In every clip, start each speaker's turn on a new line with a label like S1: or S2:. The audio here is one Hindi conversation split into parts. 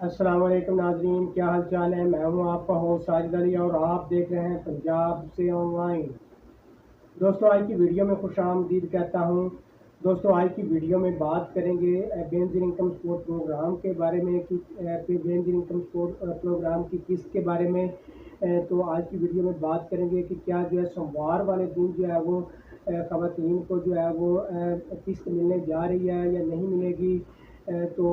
S1: अस्सलाम वालेकुम नाज़रीन, क्या हाल चाल है। मैं हूं आपका होस्ट साजिद अली और आप देख रहे हैं पंजाब से ऑनलाइन। दोस्तों, आज की वीडियो में खुशामदीद कहता हूं। दोस्तों, आज की वीडियो में बात करेंगे बेनज़ीर इनकम सपोर्ट प्रोग्राम के बारे में कि बेनज़ीर इनकम सपोर्ट प्रोग्राम की किस्त के बारे में। तो आज की वीडियो में बात करेंगे कि क्या जो है सोमवार वाले दिन जो है वो ख़वातीन को जो है वो किस्त मिलने जा रही है या नहीं मिलेगी। तो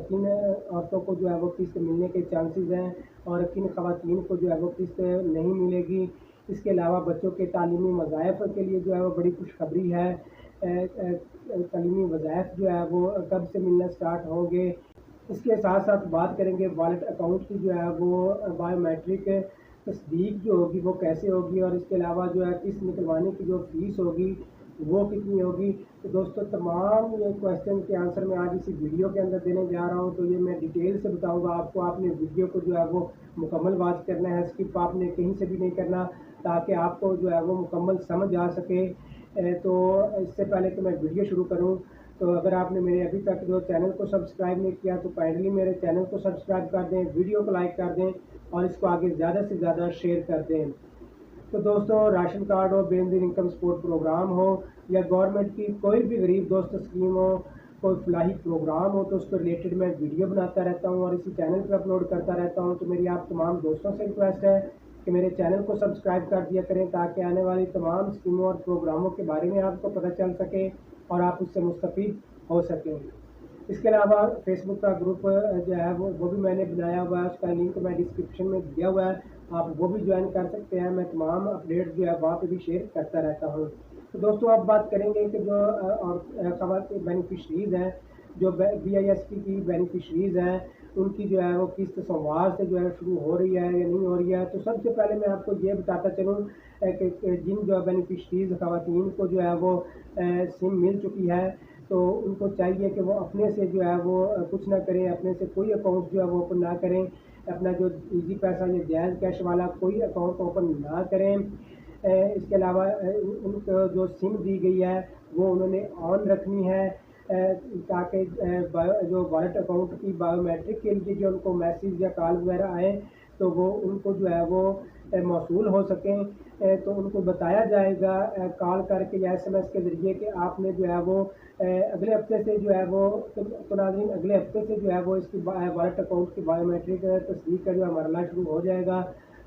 S1: किन औरतों को जो है वो किस्त मिलने के चांसेस हैं और किन ख़वातीन को जो है वो किस्त नहीं मिलेगी। इसके अलावा बच्चों के तालीमी वज़ाइफ के लिए जो है वो बड़ी खुशखबरी है। तालीमी वज़ाइफ जो है वो कब से मिलना स्टार्ट होंगे। इसके साथ साथ बात करेंगे वॉलेट अकाउंट की जो है वो बायोमेट्रिक तस्दीक जो होगी वो कैसे होगी और इसके अलावा जो है किस्त निकलवाने की जो फ़ीस होगी वो कितनी होगी। तो दोस्तों, तमाम ये क्वेश्चन के आंसर मैं आज इसी वीडियो के अंदर देने जा रहा हूँ। तो ये मैं डिटेल से बताऊँगा आपको। आपने वीडियो को जो है वो मुकम्मल वॉच करना है, स्किप आपने कहीं से भी नहीं करना, ताकि आपको जो है वो मुकम्मल समझ आ सके। तो इससे पहले कि मैं वीडियो शुरू करूँ, तो अगर आपने मेरे अभी तक जो चैनल को सब्सक्राइब नहीं किया तो काइंडली मेरे चैनल को सब्सक्राइब कर दें, वीडियो को लाइक कर दें और इसको आगे ज़्यादा से ज़्यादा शेयर कर दें। तो दोस्तों, राशन कार्ड हो, बेनज़ीर इनकम सपोर्ट प्रोग्राम हो या गवर्नमेंट की कोई भी गरीब दोस्त स्कीम हो, कोई फलाही प्रोग्राम हो, तो उसको रिलेटेड मैं वीडियो बनाता रहता हूँ और इसी चैनल पर अपलोड करता रहता हूँ। तो मेरी आप तमाम दोस्तों से रिक्वेस्ट है कि मेरे चैनल को सब्सक्राइब कर दिया करें, ताकि आने वाली तमाम स्कीमों और प्रोग्रामों के बारे में आपको पता चल सके और आप उससे मुस्तफ़ीद हो सकें। इसके अलावा फेसबुक का ग्रुप जो है वो भी मैंने बनाया हुआ है, उसका लिंक मैं डिस्क्रिप्शन में दिया हुआ है, आप वो भी ज्वाइन कर सकते हैं। मैं तमाम अपडेट जो है वहाँ पे भी शेयर करता रहता हूँ। तो दोस्तों, अब बात करेंगे कि जो और बेनिफिशरीज़ हैं, जो BISP की बेनिफिशरीज़ हैं, उनकी जो है वो किस्त सोमवार से जो है शुरू हो रही है या नहीं हो रही है। तो सबसे पहले मैं आपको ये बताता चलूँ कि जिन जो बेनिफिशरीज़ ख़वातीन को जो है वो सिम मिल चुकी है, तो उनको चाहिए कि वो अपने से जो है वो कुछ ना करें, अपने से कोई अकाउंट जो है वो ओपन ना करें। अपना जो इजी पैसा या जैज़ कैश वाला कोई अकाउंट ओपन ना करें। इसके अलावा उनको जो सिम दी गई है वो उन्होंने ऑन रखनी है, ताकि जो वॉलेट अकाउंट की बायोमेट्रिक के लिए जो उनको मैसेज या कॉल वगैरह आए तो वो उनको जो है वो मौसूल हो सकें। तो उनको बताया जाएगा कॉल करके या SMS के ज़रिए कि आपने जो है वो अगले हफ्ते से जो है वो तो नाज़रीन, अगले हफ्ते से जो है वो इसकी वॉलेट अकाउंट की बायोमेट्रिक तस्दीक का जो है मरला शुरू हो जाएगा।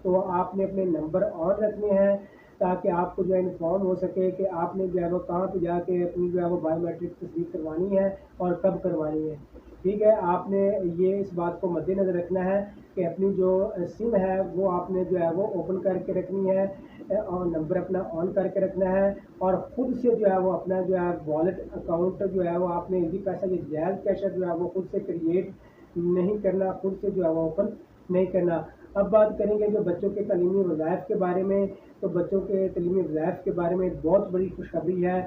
S1: तो आपने अपने नंबर ऑन रखने हैं, ताकि आपको जो है इन्फॉर्म हो सके कि आपने जो है वो कहाँ पे जाके अपनी जो है वो बायोमेट्रिक तस्दीक करवानी है और कब करवानी है। ठीक है, आपने ये इस बात को मद्देनज़र रखना है कि अपनी जो सिम है वो आपने जो है वो ओपन करके रखनी है और नंबर अपना ऑन करके रखना है और ख़ुद से जो है वो अपना जो है वॉलेट अकाउंट जो है वो आपने इजी पैसा या जैज़ कैश जो है वो खुद से क्रिएट नहीं करना, खुद से जो है वो ओपन नहीं करना। अब बात करेंगे जो बच्चों के तालीमी वज़ाइफ के बारे में। तो बच्चों के तालीमी वज़ाइफ के बारे में बहुत बड़ी खुशखबरी है।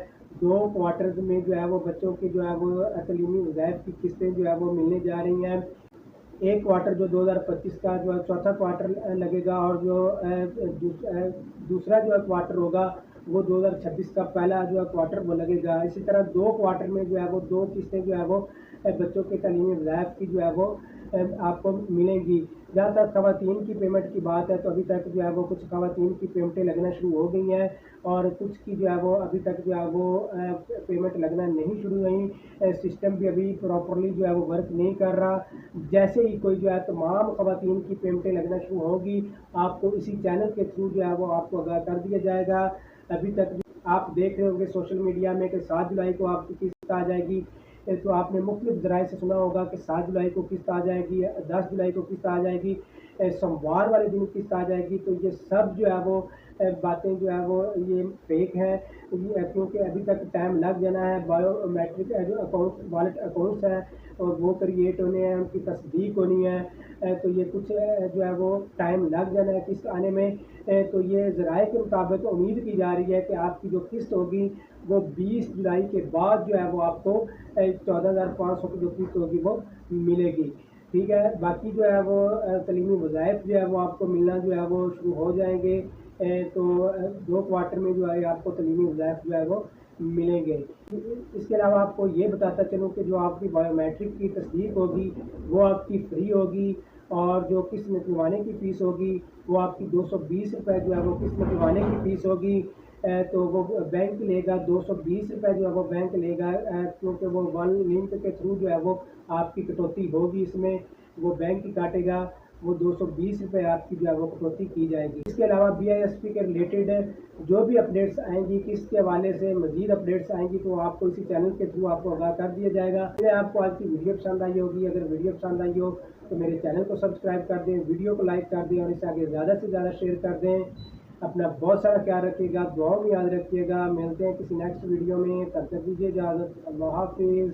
S1: 2 क्वार्टर्स में जो है वो बच्चों की जो है वो तालीमी वज़ाइफ की किस्तें जो है वो मिलने जा रही हैं। एक क्वार्टर जो 2025 का जो है चौथा क्वार्टर लगेगा और जो दूसरा जो है क्वार्टर होगा वो 2026 का पहला जो है क्वार्टर वो लगेगा। इसी तरह 2 क्वार्टर में जो है वो 2 किस्तें जो है वो बच्चों के तालीमी वज़ाइफ की जो है वो आपको मिलेंगी। जहाँ तक ख़वातीन की पेमेंट की बात है, तो अभी तक जो है वो कुछ ख़वातीन की पेमेंटें लगना शुरू हो गई हैं और कुछ की जो है वो अभी तक जो है वो पेमेंट लगना नहीं शुरू हुई। सिस्टम भी अभी प्रॉपरली जो है वो वर्क नहीं कर रहा। जैसे ही कोई जो है तमाम ख़वातीन की पेमेंटें लगना शुरू होगी, आपको इसी चैनल के थ्रू जो है वो आपको आगाह कर दिया जाएगा। अभी तक आप देख रहे होंगे सोशल मीडिया में कि 7 जुलाई को आपकी किस्त आ जाएगी। तो आपने मुख्तलिफ ज़राए से सुना होगा कि 7 जुलाई को किस्त आ जाएगी, 10 जुलाई को किस्त आ जाएगी, सोमवार वाले दिन किस्त आ जाएगी। तो ये सब जो है वो बातें जो है वो ये फेक हैं, क्योंकि अभी तक टाइम लग जाना है। बायोमेट्रिक जो अकाउंट वॉलेट अकाउंट्स हैं और वो क्रिएट होने हैं, उनकी तस्दीक होनी है। तो ये कुछ जो है वो टाइम लग जाना है किस्त आने में। तो ये ज़राए के मुताबिक उम्मीद की जा रही है कि आपकी जो किस्त होगी वो 20 जुलाई के बाद जो है वो आपको 14,500 की जो किस्त होगी वो मिलेगी। ठीक है, बाकी जो है वो तालीमी वज़ाइफ जो है वो आपको मिलना जो है वो शुरू हो जाएंगे। तो 2 क्वार्टर में जो है आपको तालीमी वज़ाइफ जो है वो मिलेंगे। इसके अलावा आपको ये बताता चलूँ कि जो आपकी बायोमेट्रिक की तस्दीक होगी वो आपकी फ्री होगी, और जो किस्त निकलवाने की फ़ीस होगी वो आपकी 220 रुपये जो है वो किस्त निकलवाने की फ़ीस होगी। तो वो बैंक लेगा 220 रुपये जो है वो बैंक लेगा, क्योंकि वो वन लिंक के थ्रू जो है वो आपकी कटौती होगी, इसमें वो बैंक ही काटेगा, वो 220 रुपये आपकी जो है वो कटौती की जाएगी। इसके अलावा BISP के रिलेटेड जो भी अपडेट्स आएंगी, किसके हवाले से मज़ीद अपडेट्स आएंगी, तो आपको इसी चैनल के थ्रू आपको आगाह कर दिया जाएगा। अगर आपको आज की वीडियो पसंद आई होगी, अगर वीडियो पसंद आई हो तो मेरे चैनल को सब्सक्राइब कर दें, वीडियो को लाइक कर दें और इसे आगे ज़्यादा से ज़्यादा शेयर कर दें। अपना बहुत सारा ख्याल रखिएगा, दुआओं में याद रखिएगा। मिलते हैं किसी नेक्स्ट वीडियो में, तब तक दीजिए इजाज़त। अल्लाह हाफिज़।